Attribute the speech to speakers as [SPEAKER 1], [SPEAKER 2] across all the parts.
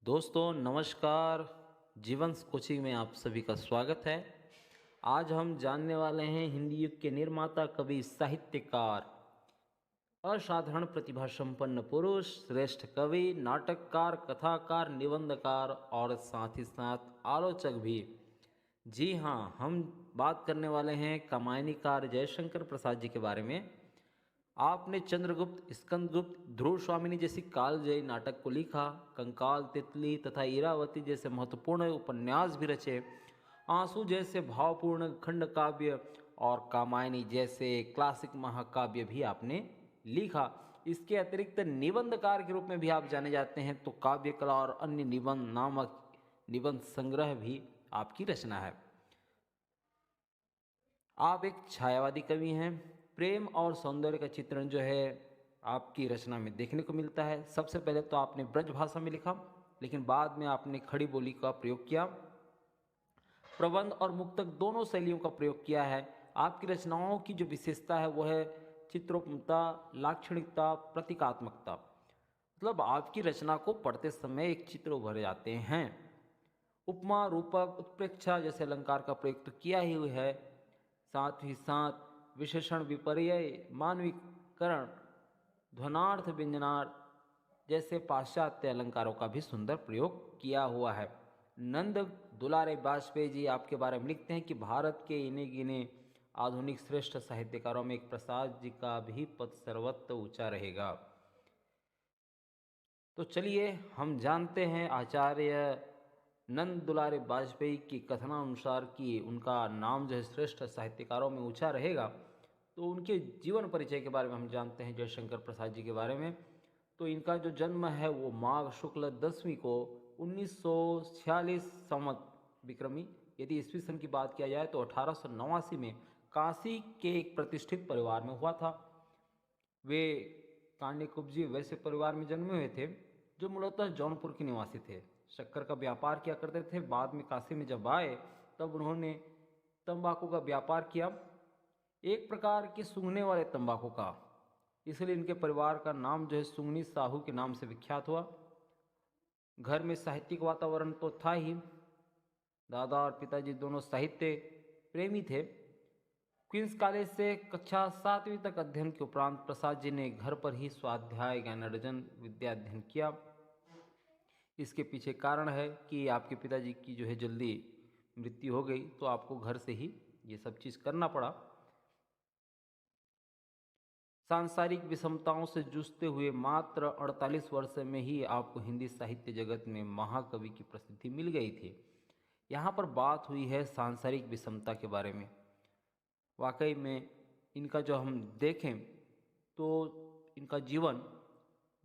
[SPEAKER 1] दोस्तों नमस्कार। जीवन कोचिंग में आप सभी का स्वागत है। आज हम जानने वाले हैं हिंदी युग के निर्माता, कवि, साहित्यकार, असाधारण प्रतिभा संपन्न पुरुष, श्रेष्ठ कवि, नाटककार, कथाकार, निबंधकार और साथ ही साथ आलोचक भी। जी हाँ, हम बात करने वाले हैं कमायनीकार जयशंकर प्रसाद जी के बारे में। आपने चंद्रगुप्त, स्कंदगुप्त, ध्रुव स्वामिनी जैसी कालजयी नाटक को लिखा, कंकाल, तितली तथा इरावती जैसे महत्वपूर्ण उपन्यास भी रचे, आंसू जैसे भावपूर्ण खंड काव्य और कामायनी जैसे क्लासिक महाकाव्य भी आपने लिखा। इसके अतिरिक्त निबंधकार के रूप में भी आप जाने जाते हैं, तो काव्य कला और अन्य निबंध नामक निबंध संग्रह भी आपकी रचना है। आप एक छायावादी कवि हैं। प्रेम और सौंदर्य का चित्रण जो है आपकी रचना में देखने को मिलता है। सबसे पहले तो आपने ब्रज भाषा में लिखा, लेकिन बाद में आपने खड़ी बोली का प्रयोग किया। प्रबंध और मुक्तक दोनों शैलियों का प्रयोग किया है। आपकी रचनाओं की जो विशेषता है वो है चित्रोपमता, लाक्षणिकता, प्रतीकात्मकता। मतलब आपकी रचना को पढ़ते समय एक चित्र उभर जाते हैं। उपमा, रूपक, उत्प्रेक्षा जैसे अलंकार का प्रयोग तो किया ही है। साथ ही साथ विशेषण, विपर्यय, मानवीकरण, ध्वनार्थ, व्यंजनार्थ जैसे पाश्चात्य अलंकारों का भी सुंदर प्रयोग किया हुआ है। नंद दुलारे वाजपेयी जी आपके बारे में लिखते हैं कि भारत के इन्हें गिने आधुनिक श्रेष्ठ साहित्यकारों में एक प्रसाद जी का भी पद सर्वत्र ऊंचा रहेगा। तो चलिए हम जानते हैं आचार्य नंद दुलारे वाजपेयी की कथनानुसार कि उनका नाम जो है श्रेष्ठ साहित्यकारों में ऊंचा रहेगा। तो उनके जीवन परिचय के बारे में हम जानते हैं जयशंकर प्रसाद जी के बारे में। तो इनका जो जन्म है वो माघ शुक्ल 10वीं को 1946 संवत विक्रमी, यदि ईस्वी सन की बात किया जाए तो 1889 में काशी के एक प्रतिष्ठित परिवार में हुआ था। वे कांडी कुब्जी वैसे परिवार में जन्मे हुए थे जो मूलतः जौनपुर के निवासी थे। शक्कर का व्यापार किया करते थे। बाद में काशी में जब आए तब उन्होंने तंबाकू का व्यापार किया, एक प्रकार के सूंघने वाले तंबाकू का। इसलिए इनके परिवार का नाम जो है सुंगनी साहू के नाम से विख्यात हुआ। घर में साहित्यिक वातावरण तो था ही। दादा और पिताजी दोनों साहित्य प्रेमी थे। क्वींस कॉलेज से कक्षा 7वीं तक अध्ययन के उपरांत प्रसाद जी ने घर पर ही स्वाध्याय ज्ञानार्जन विद्या अध्ययन किया। इसके पीछे कारण है कि आपके पिताजी की जो है जल्दी मृत्यु हो गई, तो आपको घर से ही ये सब चीज़ करना पड़ा। सांसारिक विषमताओं से जूझते हुए मात्र 48 वर्ष में ही आपको हिंदी साहित्य जगत में महाकवि की प्रसिद्धि मिल गई थी। यहाँ पर बात हुई है सांसारिक विषमता के बारे में। वाकई में इनका जो हम देखें तो इनका जीवन,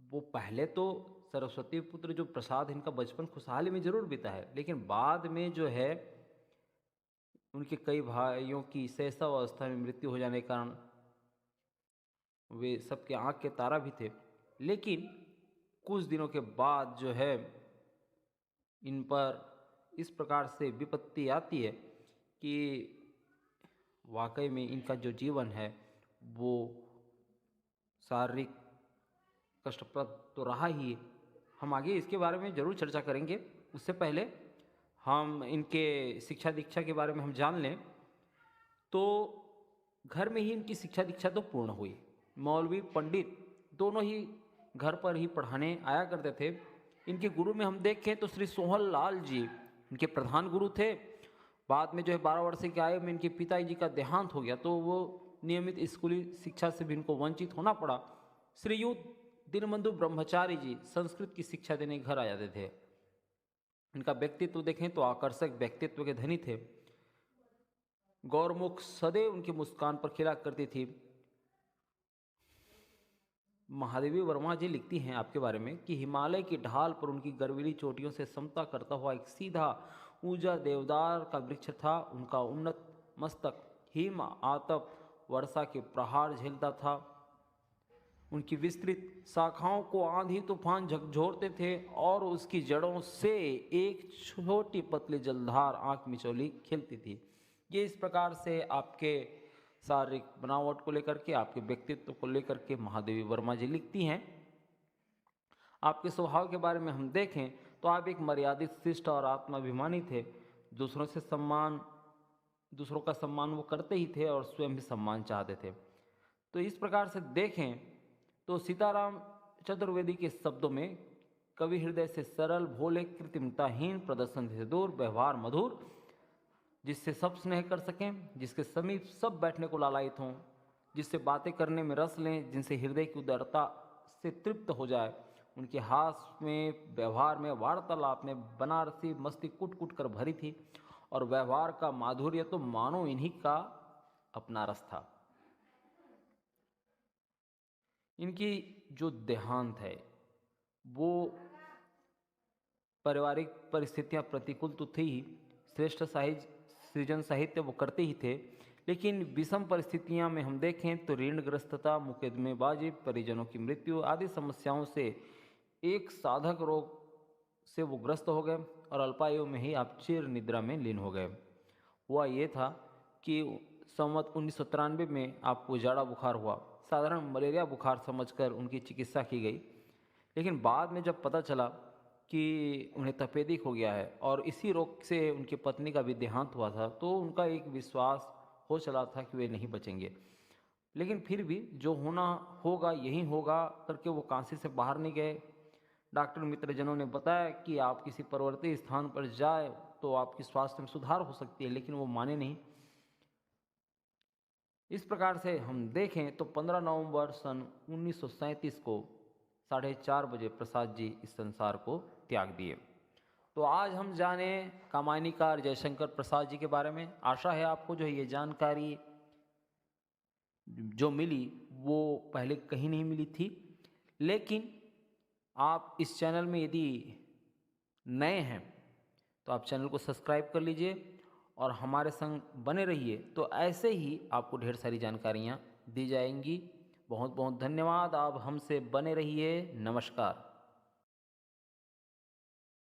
[SPEAKER 1] वो पहले तो सरस्वती पुत्र जो प्रसाद, इनका बचपन खुशहाली में जरूर बीता है, लेकिन बाद में जो है उनके कई भाइयों की शैशवावस्था में मृत्यु हो जाने के कारण वे सबके आँख के तारा भी थे। लेकिन कुछ दिनों के बाद जो है इन पर इस प्रकार से विपत्ति आती है कि वाकई में इनका जो जीवन है वो शारीरिक कष्टप्रद तो रहा ही। हम आगे इसके बारे में ज़रूर चर्चा करेंगे। उससे पहले हम इनके शिक्षा दीक्षा के बारे में हम जान लें तो घर में ही इनकी शिक्षा दीक्षा तो पूर्ण हुई। मौलवी पंडित दोनों ही घर पर ही पढ़ाने आया करते थे। इनके गुरु में हम देखें तो श्री सोहन लाल जी इनके प्रधान गुरु थे। बाद में जो है 12 वर्ष की आयु में इनके पिताजी का देहांत हो गया, तो वो नियमित स्कूली शिक्षा से भी इनको वंचित होना पड़ा। श्रीयुत दीनबंधु ब्रह्मचारी जी संस्कृत की शिक्षा देने घर आ जाते थे। इनका व्यक्तित्व देखें तो आकर्षक व्यक्तित्व के धनी थे। गौरमुख सदैव उनकी मुस्कान पर खिला करती थी। महादेवी वर्मा जी लिखती हैं आपके बारे में कि हिमालय की ढाल पर उनकी गर्वीली चोटियों से समता करता हुआ एक सीधा ऊंचा देवदार का वृक्ष था। उनका उन्नत मस्तक हिम आतप वर्षा के प्रहार झेलता था। उनकी विस्तृत शाखाओं को आंधी तूफान झकझोरते थे और उसकी जड़ों से एक छोटी पतली जलधार आंख मिचौली खिलती थी। ये इस प्रकार से आपके शारीरिक बनावट को लेकर के, आपके व्यक्तित्व को लेकर के महादेवी वर्मा जी लिखती हैं। आपके स्वभाव के बारे में हम देखें तो तो आप एक मर्यादित, शिष्ट और आत्माभिमानी थे। दूसरों का सम्मान वो करते ही थे और स्वयं भी सम्मान चाहते थे। तो इस प्रकार से देखें तो सीताराम चतुर्वेदी के शब्दों में कवि हृदय से सरल, भोले, कृत्रिमताहीन, प्रदर्शन से दूर, व्यवहार मधुर, जिससे सब स्नेह कर सकें, जिसके समीप सब बैठने को लालायित हों, जिससे बातें करने में रस लें, जिनसे हृदय की उदारता से तृप्त हो जाए, उनके हास में, व्यवहार में, वार्तालाप में बनारसी मस्ती कुट कुट कर भरी थी और व्यवहार का माधुर्य तो मानो इन्हीं का अपना रस था। इनकी जो देहांत है वो पारिवारिक परिस्थितियां प्रतिकूल तो थी ही, श्रेष्ठ सृजन साहित्य वो करते ही थे, लेकिन विषम परिस्थितियां में हम देखें तो ऋणग्रस्तता, मुकदमेबाजी, परिजनों की मृत्यु आदि समस्याओं से एक साधक रोग से वो ग्रस्त हो गए और अल्पायु में ही आप चिर निद्रा में लीन हो गए। हुआ ये था कि संवत 1993 में आपको जाड़ा बुखार हुआ। साधारण मलेरिया बुखार समझकर उनकी चिकित्सा की गई, लेकिन बाद में जब पता चला कि उन्हें तपेदिक हो गया है और इसी रोग से उनकी पत्नी का भी देहांत हुआ था, तो उनका एक विश्वास हो चला था कि वे नहीं बचेंगे। लेकिन फिर भी जो होना होगा यही होगा करके वो काशी से बाहर नहीं गए। डॉक्टर मित्रजनों ने बताया कि आप किसी पर्वतीय स्थान पर जाए तो आपकी स्वास्थ्य में सुधार हो सकती है, लेकिन वो माने नहीं। इस प्रकार से हम देखें तो 15 नवंबर सन 1937 को 4:30 बजे प्रसाद जी इस संसार को त्याग दिए। तो आज हम जाने कामायनीकार जयशंकर प्रसाद जी के बारे में। आशा है आपको जो ये जानकारी जो मिली वो पहले कहीं नहीं मिली थी, लेकिन आप इस चैनल में यदि नए हैं तो आप चैनल को सब्सक्राइब कर लीजिए और हमारे संग बने रहिए, तो ऐसे ही आपको ढेर सारी जानकारियाँ दी जाएंगी। बहुत बहुत धन्यवाद। आप हमसे बने रहिए। नमस्कार।